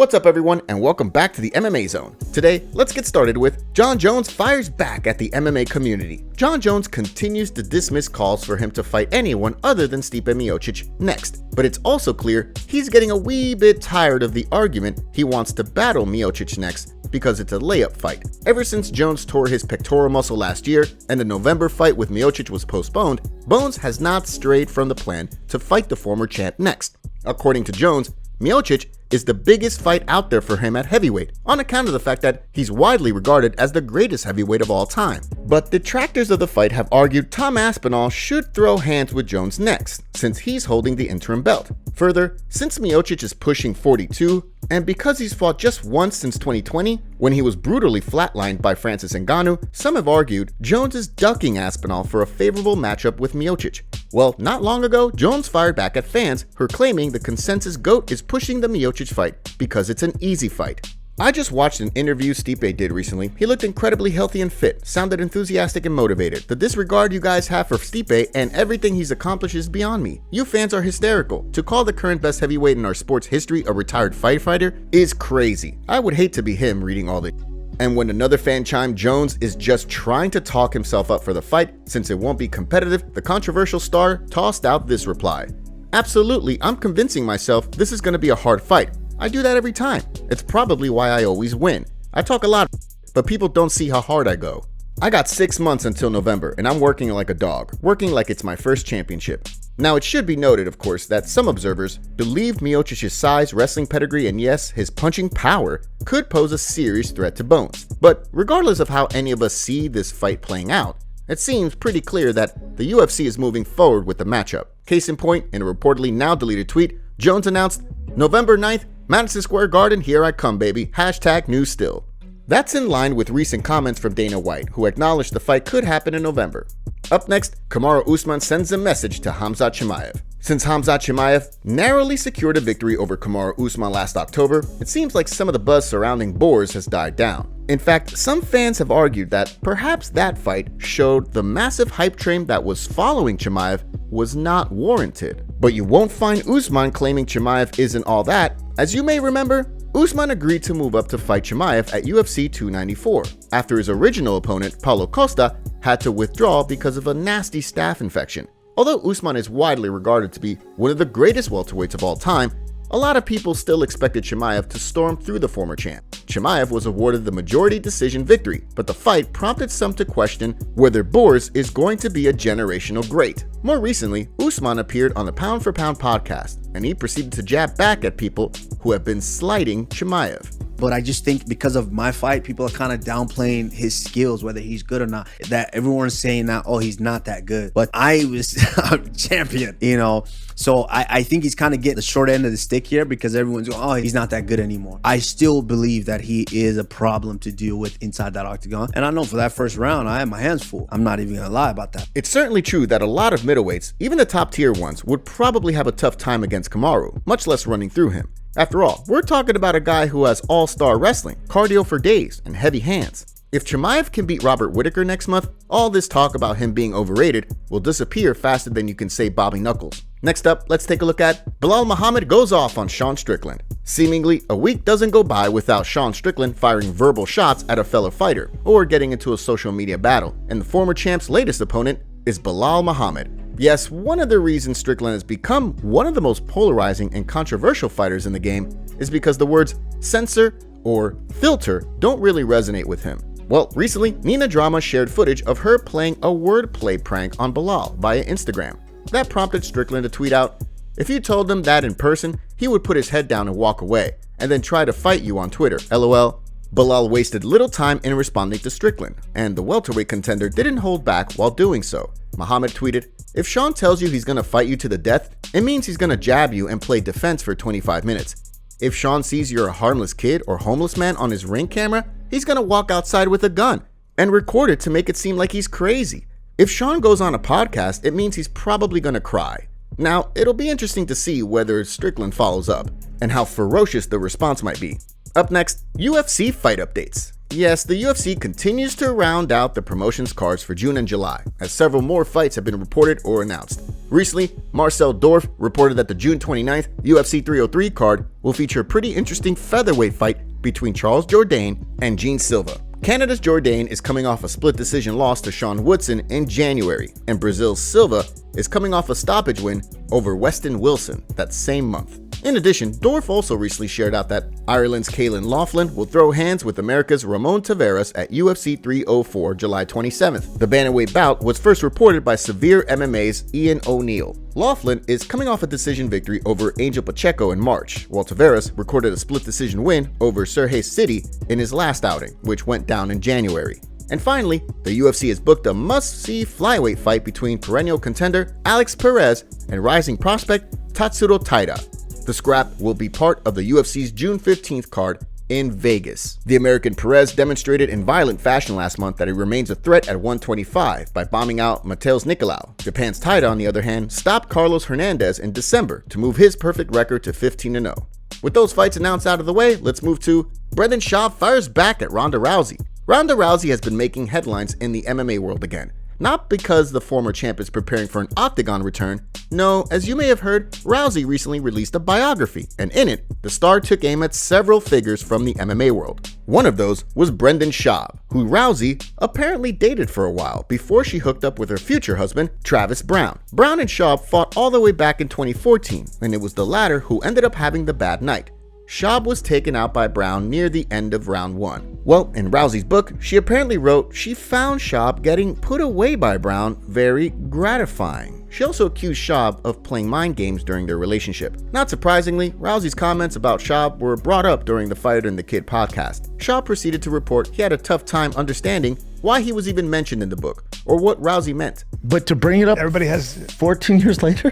What's up everyone, and welcome back to the MMA Zone. Today, let's get started with Jon Jones fires back at the MMA community. Jon Jones continues to dismiss calls for him to fight anyone other than Stipe Miocic next, but it's also clear he's getting a wee bit tired of the argument he wants to battle Miocic next because it's a layup fight. Ever since Jones tore his pectoral muscle last year and the November fight with Miocic was postponed, Bones has not strayed from the plan to fight the former champ next. According to Jones, Miocic is the biggest fight out there for him at heavyweight, on account of the fact that he's widely regarded as the greatest heavyweight of all time. But detractors of the fight have argued Tom Aspinall should throw hands with Jones next, since he's holding the interim belt. Further, since Miocic is pushing 42, and because he's fought just once since 2020, when he was brutally flatlined by Francis Ngannou, some have argued Jones is ducking Aspinall for a favorable matchup with Miocic. Well, not long ago, Jones fired back at fans who are claiming the consensus GOAT is pushing the Miocic fight because it's an easy fight. I just watched an interview Stipe did recently. He looked incredibly healthy and fit, sounded enthusiastic and motivated. The disregard you guys have for Stipe and everything he's accomplished is beyond me. You fans are hysterical. To call the current best heavyweight in our sport's history a retired fighter is crazy. I would hate to be him reading all this. And when another fan chimed Jones is just trying to talk himself up for the fight since it won't be competitive, the controversial star tossed out this reply. Absolutely, I'm convincing myself this is going to be a hard fight. I do that every time. It's probably why I always win. I talk a lot, but people don't see how hard I go. I got 6 months until November, and I'm working like a dog, working like it's my first championship. Now, it should be noted, of course, that some observers believe Miocic's size, wrestling pedigree, and yes, his punching power could pose a serious threat to Bones. But regardless of how any of us see this fight playing out, it seems pretty clear that the UFC is moving forward with the matchup. Case in point, in a reportedly now deleted tweet, Jones announced, November 9th, Madison Square Garden, here I come baby, hashtag new still. That's in line with recent comments from Dana White, who acknowledged the fight could happen in November. Up next, Kamaru Usman sends a message to Khamzat Chimaev. Since Khamzat Chimaev narrowly secured a victory over Kamaru Usman last October, it seems like some of the buzz surrounding Boers has died down. In fact, some fans have argued that perhaps that fight showed the massive hype train that was following Chimaev was not warranted. But you won't find Usman claiming Chimaev isn't all that. As you may remember, Usman agreed to move up to fight Chimaev at UFC 294, after his original opponent, Paulo Costa, had to withdraw because of a nasty staph infection. Although Usman is widely regarded to be one of the greatest welterweights of all time, a lot of people still expected Chimaev to storm through the former champ. Chimaev was awarded the majority decision victory, but the fight prompted some to question whether Boers is going to be a generational great. More recently, Usman appeared on the Pound for Pound podcast, and he proceeded to jab back at people who have been slighting Chimaev. But I just think because of my fight, people are kind of downplaying his skills, whether he's good or not. That everyone's saying that, oh, he's not that good. But I was a champion, you know. So I think he's kind of getting the short end of the stick here because everyone's going, oh, he's not that good anymore. I still believe that he is a problem to deal with inside that octagon. And I know for that first round, I had my hands full. I'm not even going to lie about that. It's certainly true that a lot of middleweights, even the top tier ones, would probably have a tough time against Kamaru, much less running through him. After all, we're talking about a guy who has all-star wrestling, cardio for days, and heavy hands. If Chimaev can beat Robert Whittaker next month, all this talk about him being overrated will disappear faster than you can say Bobby Knuckles. Next up, let's take a look at Belal Muhammad goes off on Sean Strickland. Seemingly, a week doesn't go by without Sean Strickland firing verbal shots at a fellow fighter or getting into a social media battle, and the former champ's latest opponent is Belal Muhammad. Yes, one of the reasons Strickland has become one of the most polarizing and controversial fighters in the game is because the words censor or filter don't really resonate with him. Well, recently, Nina Drama shared footage of her playing a wordplay prank on Belal via Instagram. That prompted Strickland to tweet out, if you told him that in person, he would put his head down and walk away, and then try to fight you on Twitter, LOL. Belal wasted little time in responding to Strickland, and the welterweight contender didn't hold back while doing so. Muhammad tweeted, if Sean tells you he's gonna fight you to the death, it means he's gonna jab you and play defense for 25 minutes. If Sean sees you're a harmless kid or homeless man on his ring camera, he's gonna walk outside with a gun and record it to make it seem like he's crazy. If Sean goes on a podcast, it means he's probably gonna cry. Now, it'll be interesting to see whether Strickland follows up and how ferocious the response might be. Up next, UFC Fight Updates. Yes, the UFC continues to round out the promotion's cards for June and July, as several more fights have been reported or announced. Recently, Marcel Dorff reported that the June 29th UFC 303 card will feature a pretty interesting featherweight fight between Charles Jourdain and Gene Silva. Canada's Jourdain is coming off a split decision loss to Sean Woodson in January, and Brazil's Silva is coming off a stoppage win over Weston Wilson that same month. In addition, Dorff also recently shared out that Ireland's Caelan Laughlin will throw hands with America's Ramon Taveras at UFC 304 July 27th. The bantamweight bout was first reported by Severe MMA's Ian O'Neill. Laughlin is coming off a decision victory over Angel Pacheco in March, while Taveras recorded a split decision win over Sergey City in his last outing, which went down in January. And finally, the UFC has booked a must-see flyweight fight between perennial contender Alex Perez and rising prospect Tatsuro Taira. The scrap will be part of the UFC's June 15th card in Vegas. The American Perez demonstrated in violent fashion last month that he remains a threat at 125 by bombing out Mateus Nicolau. Japan's Taira, on the other hand, stopped Carlos Hernandez in December to move his perfect record to 15-0. With those fights announced out of the way, let's move to Brendan Schaub fires back at Ronda Rousey. Ronda Rousey has been making headlines in the MMA world again. Not because the former champ is preparing for an octagon return. No, as you may have heard, Rousey recently released a biography, and in it, the star took aim at several figures from the MMA world. One of those was Brendan Schaub, who Rousey apparently dated for a while before she hooked up with her future husband, Travis Brown. Brown and Schaub fought all the way back in 2014, and it was the latter who ended up having the bad night. Schaub was taken out by Brown near the end of round 1. Well, in Rousey's book, she apparently wrote she found Schaub getting put away by Brown very gratifying. She also accused Schaub of playing mind games during their relationship. Not surprisingly, Rousey's comments about Schaub were brought up during the Fighter and the Kid podcast. Schaub proceeded to report he had a tough time understanding why he was even mentioned in the book, or what Rousey meant. But to bring it up, everybody has 14 years later?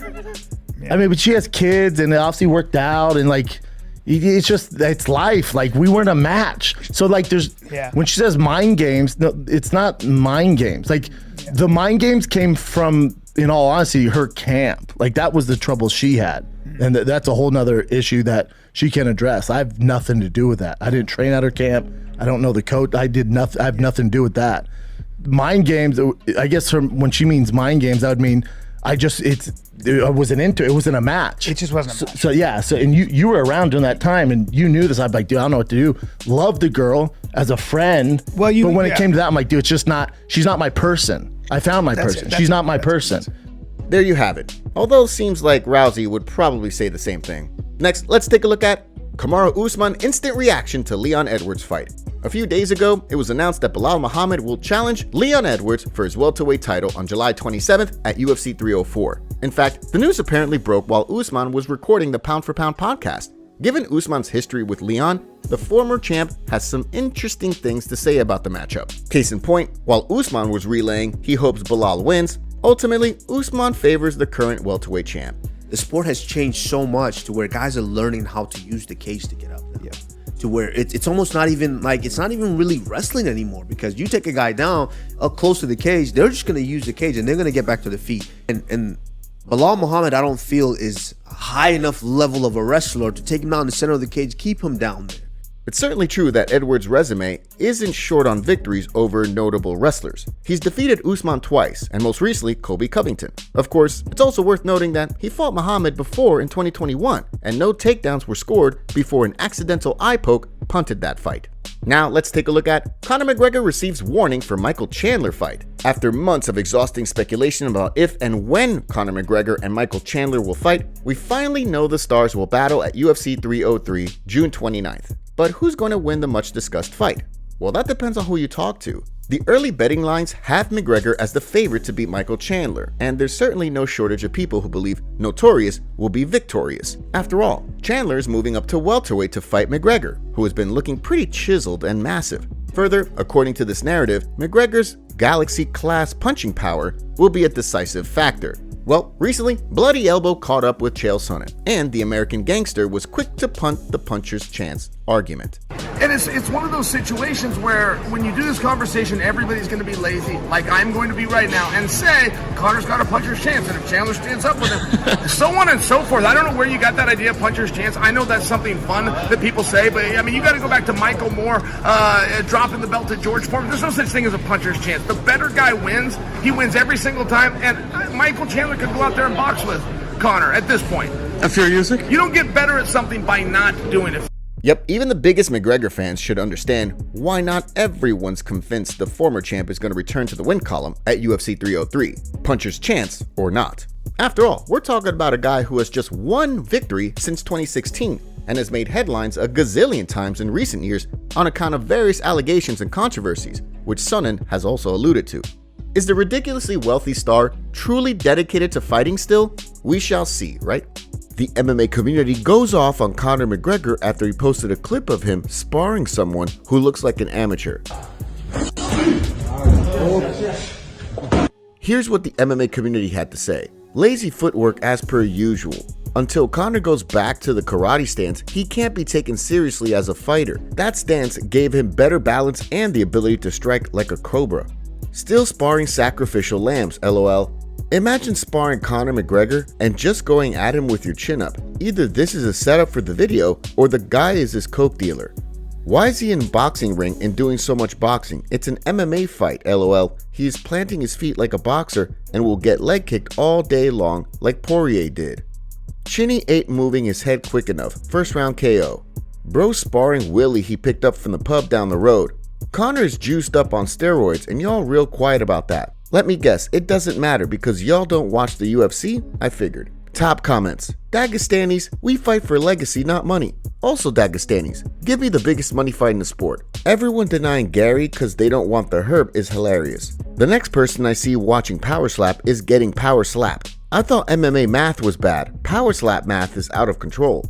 Yeah. I mean, but she has kids and it obviously worked out, and like, it's just, it's life. Like, we weren't a match. So like, when she says mind games, no, it's not mind games. Like, the mind games came from, in all honesty, her camp. Like, that was the trouble she had. And that's a whole nother issue that she can address. I have nothing to do with that. I didn't train at her camp. I don't know the coach. I did nothing. I have nothing to do with that. Mind games, I guess when she means mind games, that would mean I wasn't into it. It wasn't a match. It just wasn't a match. So yeah. So, and you were around during that time, and you knew this. I'm like, dude, I don't know what to do. Love the girl as a friend. Well, but when it came to that, I'm like, dude, it's just not. She's not my person. I found my person. She's not my person. There you have it. Although it seems like Rousey would probably say the same thing. Next, let's take a look at Kamaru Usman instant reaction to Leon Edwards fight. A few days ago, it was announced that Belal Muhammad will challenge Leon Edwards for his welterweight title on July 27th at UFC 304. In fact, the news apparently broke while Usman was recording the Pound for Pound podcast. Given Usman's history with Leon, the former champ has some interesting things to say about the matchup. Case in point, while Usman was relaying he hopes Belal wins, ultimately Usman favors the current welterweight champ. The sport has changed so much to where guys are learning how to use the cage to get up now. Yeah. To where it's almost not even like, it's not even really wrestling anymore, because you take a guy down up close to the cage, they're just going to use the cage and they're going to get back to the feet. And Belal Muhammad, I don't feel is a high enough level of a wrestler to take him down the center of the cage, keep him down there. It's certainly true that Edwards' resume isn't short on victories over notable wrestlers. He's defeated Usman twice, and most recently, Colby Covington. Of course, it's also worth noting that he fought Muhammad before in 2021, and no takedowns were scored before an accidental eye poke punted that fight. Now let's take a look at Conor McGregor receives warning for Michael Chandler fight. After months of exhausting speculation about if and when Conor McGregor and Michael Chandler will fight, we finally know the stars will battle at UFC 303 June 29th. But who's going to win the much discussed fight? Well, that depends on who you talk to. The early betting lines have McGregor as the favorite to beat Michael Chandler, and there's certainly no shortage of people who believe Notorious will be victorious. After all, Chandler is moving up to welterweight to fight McGregor, who has been looking pretty chiseled and massive. Further, according to this narrative, McGregor's Galaxy-class punching power will be a decisive factor. Well, recently, Bloody Elbow caught up with Chael Sonnen, and the American Gangster was quick to punt the puncher's chance argument. And it's one of those situations where when you do this conversation, everybody's going to be lazy, like I'm going to be right now, and say Conor's got a puncher's chance, and if Chandler stands up with him, so on and so forth. I don't know where you got that idea of puncher's chance. I know that's something fun that people say, but I mean, you got to go back to Michael Moore dropping the belt to George Foreman. There's no such thing as a puncher's chance. The better guy wins. He wins every single time, and Michael Chandler could go out there and box with Conor at this point. If you're using, you don't get better at something by not doing it. Yep, even the biggest McGregor fans should understand why not everyone's convinced the former champ is going to return to the win column at UFC 303, puncher's chance or not. After all, we're talking about a guy who has just one victory since 2016 and has made headlines a gazillion times in recent years on account of various allegations and controversies, which Sonnen has also alluded to. Is the ridiculously wealthy star truly dedicated to fighting still? We shall see, right? The MMA community goes off on Conor McGregor after he posted a clip of him sparring someone who looks like an amateur. Here's what the MMA community had to say. Lazy footwork as per usual. Until Conor goes back to the karate stance, he can't be taken seriously as a fighter. That stance gave him better balance and the ability to strike like a cobra. Still sparring sacrificial lambs, lol. Imagine sparring Conor McGregor and just going at him with your chin up. Either this is a setup for the video or the guy is his coke dealer. Why is he in boxing ring and doing so much boxing? It's an MMA fight, lol. He is planting his feet like a boxer and will get leg kicked all day long like Poirier did. Chinny ain't moving his head quick enough. First round KO. Bro sparring Willie he picked up from the pub down the road. Conor is juiced up on steroids and y'all real quiet about that. Let me guess, it doesn't matter because y'all don't watch the UFC? I figured. Top comments. Dagestanis, we fight for legacy, not money. Also Dagestanis, give me the biggest money fight in the sport. Everyone denying Gary because they don't want the herb is hilarious. The next person I see watching Power Slap is getting power slapped. I thought MMA math was bad. Power Slap math is out of control.